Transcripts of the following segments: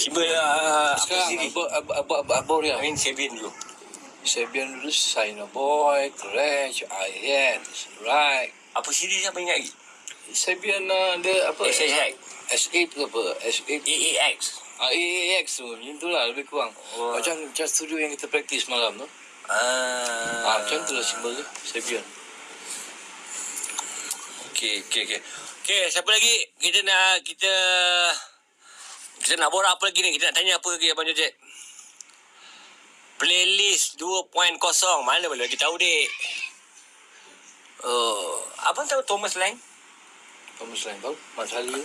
Simbol Sekarang abang dia. Amin Sebian dulu. Sebian dulu China Boy, Crash, IS, right. Apa series apa ingat lagi? Sebian dia apa? SHX. S8 ke apa? S8. AAX. AAX tu. Macam tu lah lebih kurang. Oh. Macam studio yang kita praktis malam tu. Macam tu lah simbol dia. Sebian. Okey, siapa lagi? Kita nak borak apa lagi ni? Kita nak tanya apa lagi Abang Jojek? Playlist 2.0. Mana boleh kita tahu, dek? Abang tahu Thomas Lang? Thomas Lang tahu? Mas Ali.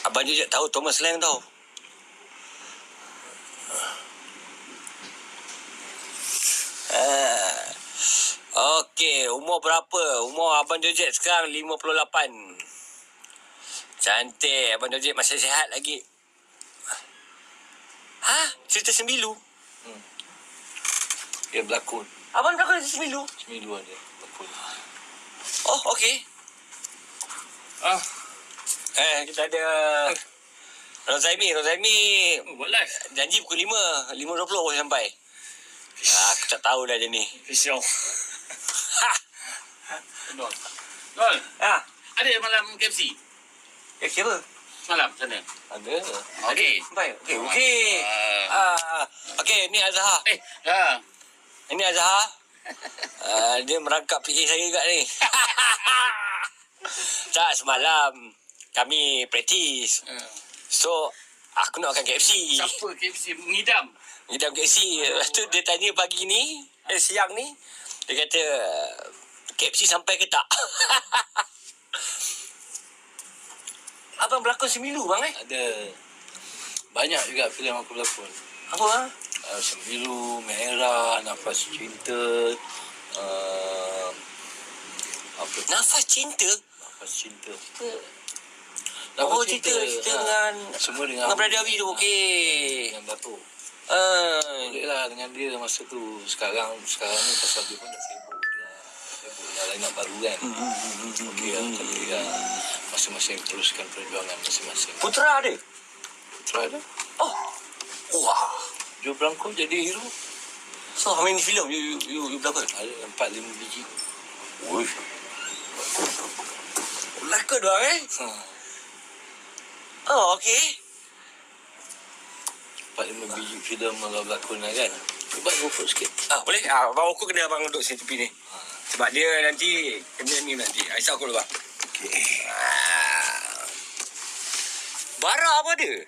Abang Jojek tahu Thomas Lang tau. Okey, umur berapa? Umur Abang Jojek sekarang 58. Cantik, Abang Jojek masih sihat lagi. Cerita Sembilu? Dia berlakon. Abang berlakon cerita Sembilu? Sembilu dia berlakon. Oh, okey. Kita ada Rozaimi. Buat live. Janji pukul 5. 5.20 baru sampai. Aku tak tahu dah dia ni. Official. Don. Ada malam KFC? Siapa? Malam sana. Ada. Okey. Baik. Okey. Okey, ni Azhar. Ini Azhar. Dia merangkap PA saya juga ni. Tak, semalam kami praktis. So, aku nak makan KFC. Siapa KFC mengidam? Ngidam KFC. Lepas tu dia tanya pagi ni, siang ni, dia kata, KFC sampai ke tak? Abang berlakon Sembilu bang Ada. Banyak juga filem aku berlakon. Apa Sembilu, Merah, Nafas Cinta, apa? Nafas Cinta? Nafas Cinta. Cerita dengan semua dengan Brother Awi tu. Okey. Dengan Dato'. Uh, Boleh lah dengan dia masa tu. Sekarang ni pasal dia pun dah sibuk dah line up baru kan. Okey lah. Tapi masing-masing teruskan perjuangan masing-masing. Putra ada? Putra ada. Wah. Joe Blanco jadi hero. So how many film you berlakon? Ada 4-5 biji. Ui. Lakon doang Oh, okey. 4-5 biji filem kalau berlakon lah kan. Cuba rokok sikit. Boleh? Abang Oko kena abang duduk sini tepi ni. Sebab dia nanti kena ni nanti. Aisyah aku dulu bang. Okey. Bara apa dia?